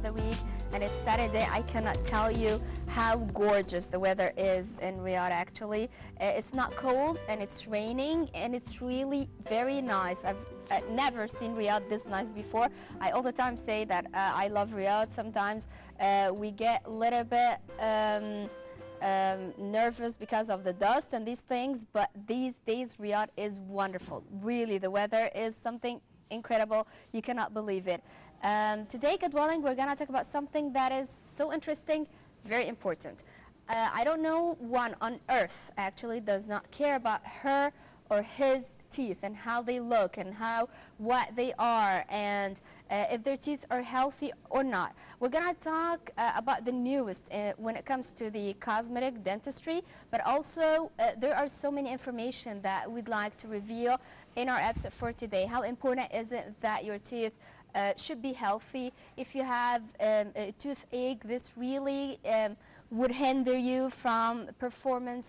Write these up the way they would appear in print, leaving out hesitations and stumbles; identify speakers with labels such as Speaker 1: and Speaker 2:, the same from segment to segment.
Speaker 1: the week, and it's Saturday. I cannot tell you how gorgeous the weather is in Riyadh actually. It's not cold and it's raining and it's really very nice. I've never seen Riyadh this nice before. I all the time say that I love Riyadh. Sometimes we get a little bit nervous because of the dust and these things, but these days Riyadh is wonderful. Really, the weather is something incredible. You cannot believe it. Today, God willing, we're gonna talk about something that is so interesting, very important. I don't know one on earth actually does not care about her or his teeth and how they look and what they are and if their teeth are healthy or not. We're gonna talk about the newest when it comes to the cosmetic dentistry, but also there are so many information that we'd like to reveal in our episode for today. How important is it that your teeth should be healthy? If you have a toothache, this really would hinder you from performing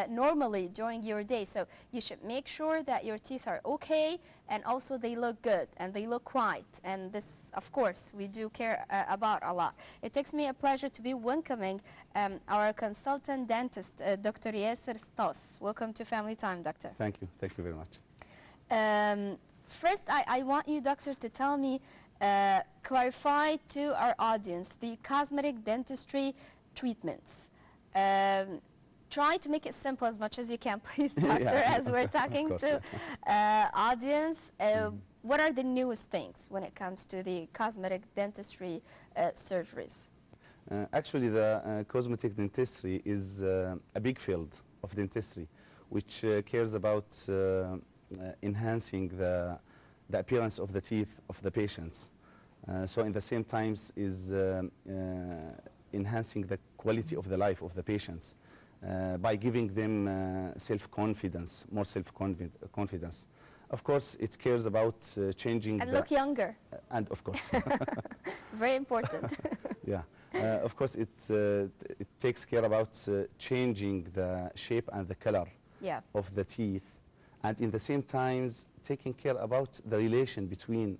Speaker 1: normally during your day. So you should make sure that your teeth are okay and also they look good and they look white. And this, of course, we do care about a lot. It takes me a pleasure to be welcoming our consultant dentist, Dr. Yasser Sطاس. Welcome to Family Time, Doctor.
Speaker 2: Thank you. Thank you very much.
Speaker 1: First, I want you, Doctor, to tell me, clarify to our audience the cosmetic dentistry treatments. Try to make it simple as much as you can, please, Doctor,
Speaker 2: Yeah.
Speaker 1: as we're talking to audience. What are the newest things when it comes to the cosmetic dentistry surgeries?
Speaker 2: Actually, the cosmetic dentistry is a big field of dentistry, which cares about enhancing the appearance of the teeth of the patients. So in the same times is enhancing the quality of the life of the patients by giving them self-confidence, more self-confidence. Of course, it cares about changing
Speaker 1: and look younger.
Speaker 2: And of course.
Speaker 1: Very important.
Speaker 2: Yeah. Of course, it takes care about changing the shape and the color of the teeth, and in the same times taking care about the relation between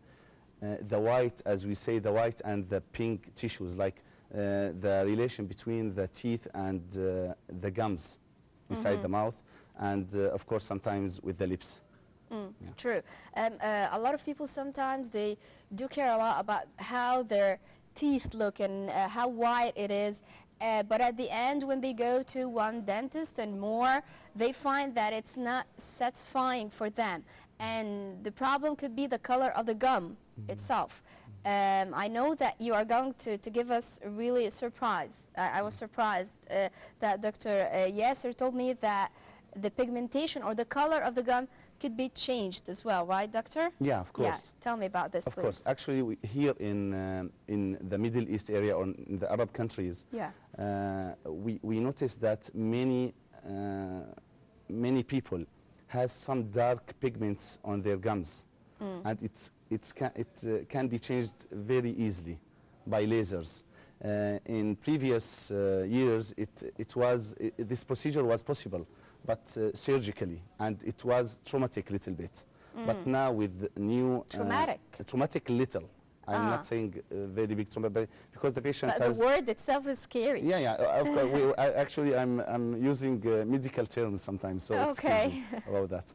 Speaker 2: the white, as we say, the white and the pink tissues, like the relation between the teeth and the gums inside the mouth, and of course sometimes with the lips. Yeah.
Speaker 1: True. A lot of people sometimes they do care a lot about how their teeth look and how white it is. But at the end, when they go to one dentist and more, they find that it's not satisfying for them. And the problem could be the color of the gum itself. I know that you are going to give us really a surprise. I was surprised that Dr. Yasser told me that the pigmentation or the color of the gum could be changed as well, right, Doctor?
Speaker 2: Yeah, of course.
Speaker 1: Yeah, tell me about this,
Speaker 2: please.
Speaker 1: Of course.
Speaker 2: Actually, here in the Middle East area or in the Arab countries, we noticed that many people has some dark pigments on their gums, and it can be changed very easily by lasers. In previous years, this procedure was possible, but surgically, and it was traumatic little bit. But now with new traumatic little. I'm not saying very big trauma, but because the patient
Speaker 1: but
Speaker 2: has.
Speaker 1: The word itself is scary.
Speaker 2: Yeah. Of course, actually, I'm using medical terms sometimes, so excuse me about that.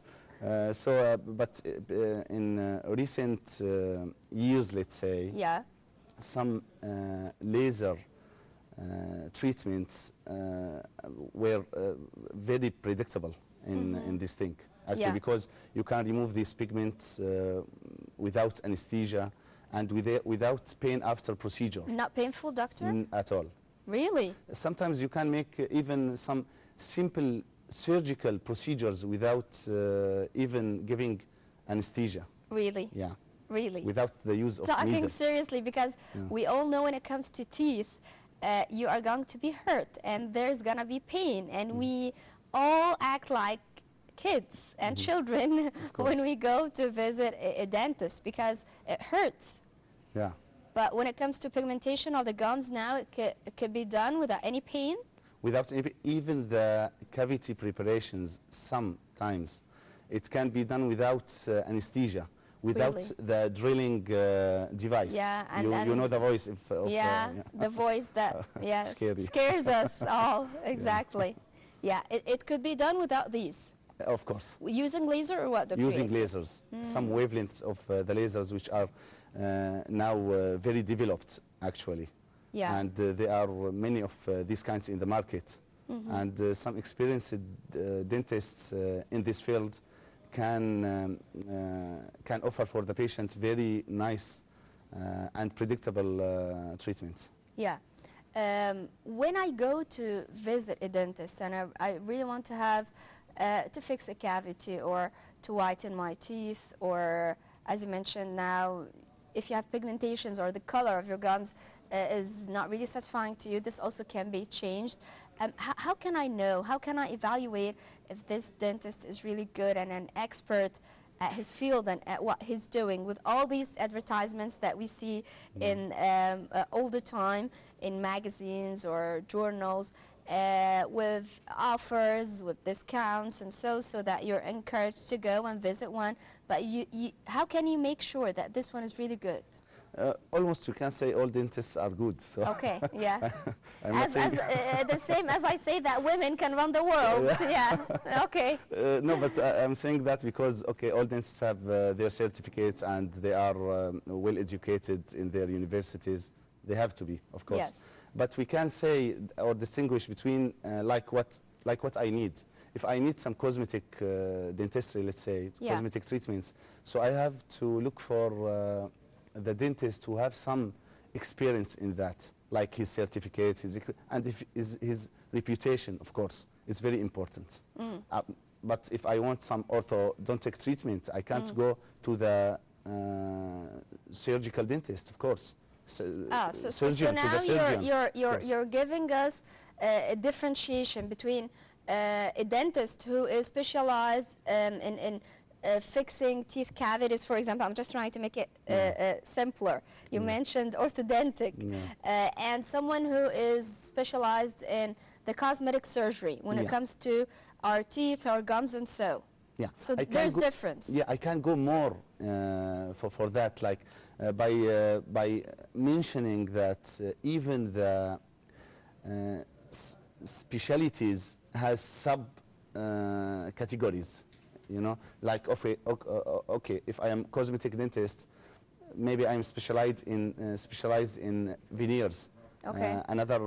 Speaker 2: But in recent years, let's say, some laser treatments were very predictable in this thing, actually, because you can remove these pigments without anesthesia and without pain after procedure.
Speaker 1: Not painful, Doctor?
Speaker 2: At all.
Speaker 1: Really?
Speaker 2: Sometimes you can make even some simple surgical procedures without even giving anesthesia.
Speaker 1: Really?
Speaker 2: Yeah.
Speaker 1: Really?
Speaker 2: Without the use of
Speaker 1: Talking
Speaker 2: needle.
Speaker 1: seriously, because we all know when it comes to teeth, you are going to be hurt and there's going to be pain, and we all act like kids and children when we go to visit a dentist because it hurts.
Speaker 2: Yeah.
Speaker 1: But when it comes to pigmentation of the gums now, it could be done without any pain?
Speaker 2: Without even the cavity preparations, sometimes it can be done without anesthesia, without
Speaker 1: really?
Speaker 2: the drilling device.
Speaker 1: Yeah,
Speaker 2: you know the voice of
Speaker 1: yeah, the voice that scares us all. Exactly. Yeah, it could be done without these.
Speaker 2: Of course.
Speaker 1: Using laser or what, Dr.
Speaker 2: Using
Speaker 1: Yasser?
Speaker 2: lasers. Some wavelengths of the lasers which are now very developed actually.
Speaker 1: Yeah.
Speaker 2: And there are many of these kinds in the market. And some experienced dentists in this field can offer for the patient very nice and predictable treatments.
Speaker 1: Yeah. When I go to visit a dentist and I really want to have to fix a cavity or to whiten my teeth, or as you mentioned now, if you have pigmentations or the color of your gums is not really satisfying to you, this also can be changed. How can I know, how can I evaluate if this dentist is really good and an expert at his field and at what he's doing, with all these advertisements that we see in all the time in magazines or journals, with offers, with discounts and so that you're encouraged to go and visit one, but how can you make sure that this one is really good?
Speaker 2: Almost you can say all dentists are good. So
Speaker 1: okay, yeah.
Speaker 2: as
Speaker 1: the same as I say that women can run the world. Yeah, okay.
Speaker 2: No, but I'm saying that because, okay, all dentists have their certificates and they are well educated in their universities. They have to be, of course.
Speaker 1: Yes.
Speaker 2: But we can say or distinguish between like what I need. If I need some cosmetic dentistry, let's say, cosmetic treatments, so I have to look for the dentist who have some experience in that, like his certificates, and if his reputation, of course, is very important. But if I want some orthodontic treatment, I can't go to the surgical dentist, of course.
Speaker 1: So now you're giving us a differentiation between a dentist who is specialized in fixing teeth cavities, for example. I'm just trying to make it simpler. You mentioned orthodontic, and someone who is specialized in the cosmetic surgery when it comes to our teeth, our gums, and so.
Speaker 2: Yeah.
Speaker 1: So there's difference.
Speaker 2: Yeah, I can go more for that, like by mentioning that even the specialties has sub categories. You know, like okay, if I am cosmetic dentist, maybe I'm specialized in veneers.
Speaker 1: Okay.
Speaker 2: Another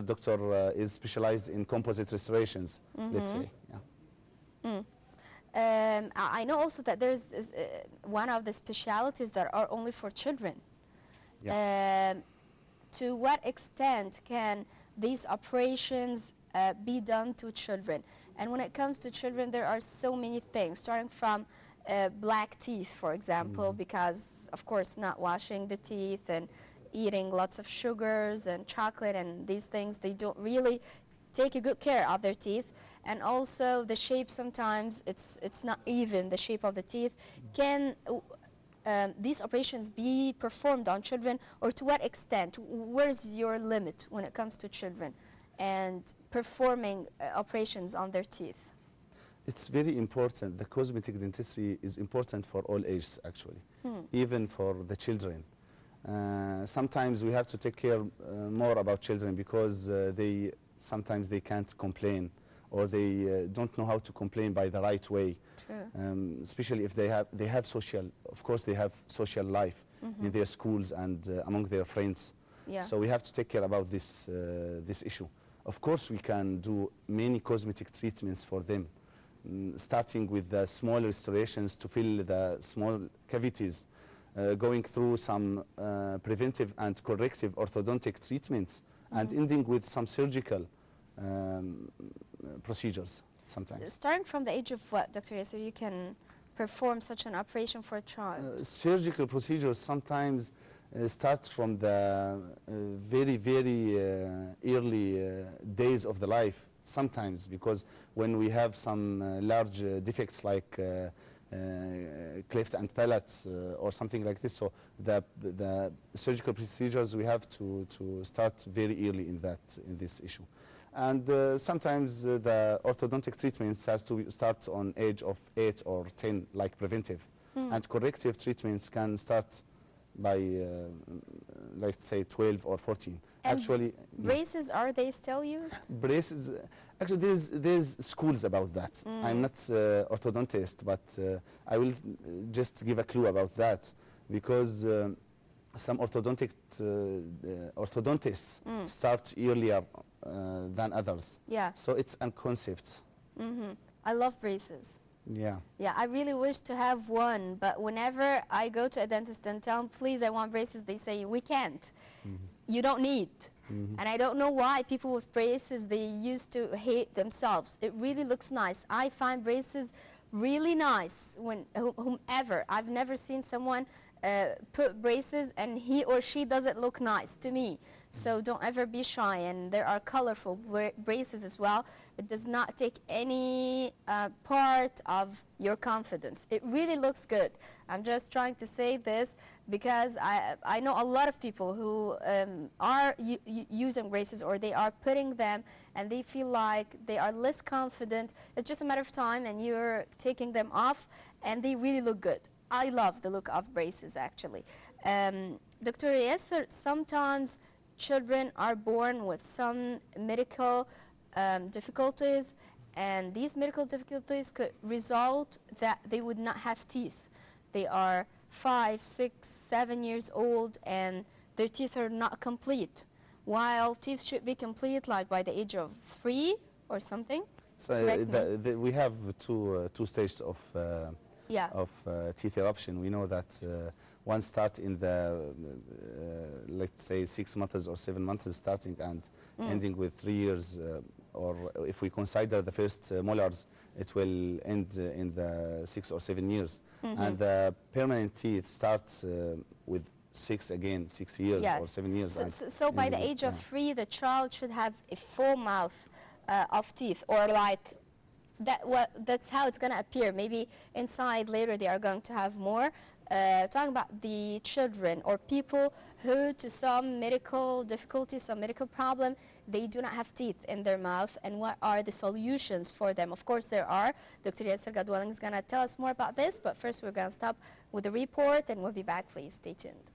Speaker 2: doctor is specialized in composite restorations. Let's say. Yeah.
Speaker 1: I know also that there's one of the specialities that are only for children. Yeah. To what extent can these operations be done to children? And when it comes to children, there are so many things, starting from black teeth, for example, because, of course, not washing the teeth and eating lots of sugars and chocolate and these things, they don't really take a good care of their teeth. And also the shape, sometimes it's not even, the shape of the teeth. Can these operations be performed on children, or to what extent? Where's your limit when it comes to children and performing operations on their teeth?
Speaker 2: It's very important. The cosmetic dentistry is important for all ages, actually, even for the children. Sometimes we have to take care more about children because sometimes they can't complain, or they don't know how to complain by the right way. Especially if they have social, of course they have social life in their schools and among their friends. Yeah. So we have to take care about this issue. Of course we can do many cosmetic treatments for them, starting with the small restorations to fill the small cavities, going through some preventive and corrective orthodontic treatments, and ending with some surgical procedures sometimes.
Speaker 1: Starting from the age of what, Dr. Yasser, you can perform such an operation for a child?
Speaker 2: Surgical procedures sometimes start from the very, very early days of the life, sometimes, because when we have some large defects like cleft and palate or something like this, so the surgical procedures we have to start very early in this issue. And sometimes the orthodontic treatments has to start on age of 8 or 10, like preventive. and corrective treatments can start by, let's say, 12 or 14.
Speaker 1: And
Speaker 2: actually,
Speaker 1: braces, are they still used?
Speaker 2: Braces, actually, there's schools about that. I'm not orthodontist, but I will just give a clue about that, because some orthodontists start earlier than others.
Speaker 1: Yeah.
Speaker 2: So it's a concept.
Speaker 1: I love braces.
Speaker 2: Yeah.
Speaker 1: Yeah, I really wish to have one, but whenever I go to a dentist and tell them, please, I want braces, they say, we can't. You don't need. And I don't know why people with braces, they used to hate themselves. It really looks nice. I find braces really nice when whomever. I've never seen someone put braces and he or she doesn't look nice to me. So don't ever be shy, and there are colorful braces as well. It does not take any part of your confidence. It really looks good. I'm just trying to say this because I know a lot of people who are using braces, or they are putting them and they feel like they are less confident. It's just a matter of time and you're taking them off and they really look good. I love the look of braces, actually. Dr. Yasser, sometimes children are born with some medical difficulties, and these medical difficulties could result that they would not have teeth. They are 5, 6, 7 years old and their teeth are not complete, while teeth should be complete like by the age of 3 or something.
Speaker 2: So we have two stages of teeth eruption. We know that one start in the, let's say, 6 months or 7 months starting and ending with 3 years, or if we consider the first molars, it will end in the 6 or 7 years. And the permanent teeth starts with 6 years or 7 years.
Speaker 1: So by the age of 3, the child should have a full mouth of teeth, or like that's how it's going to appear. Maybe inside later they are going to have more. Talking about the children or people who, to some medical difficulty, some medical problem, they do not have teeth in their mouth, and what are the solutions for them? Of course there are. Dr. Yasser Gadwaling is going to tell us more about this, but first we're going to stop with the report and we'll be back. Please stay tuned.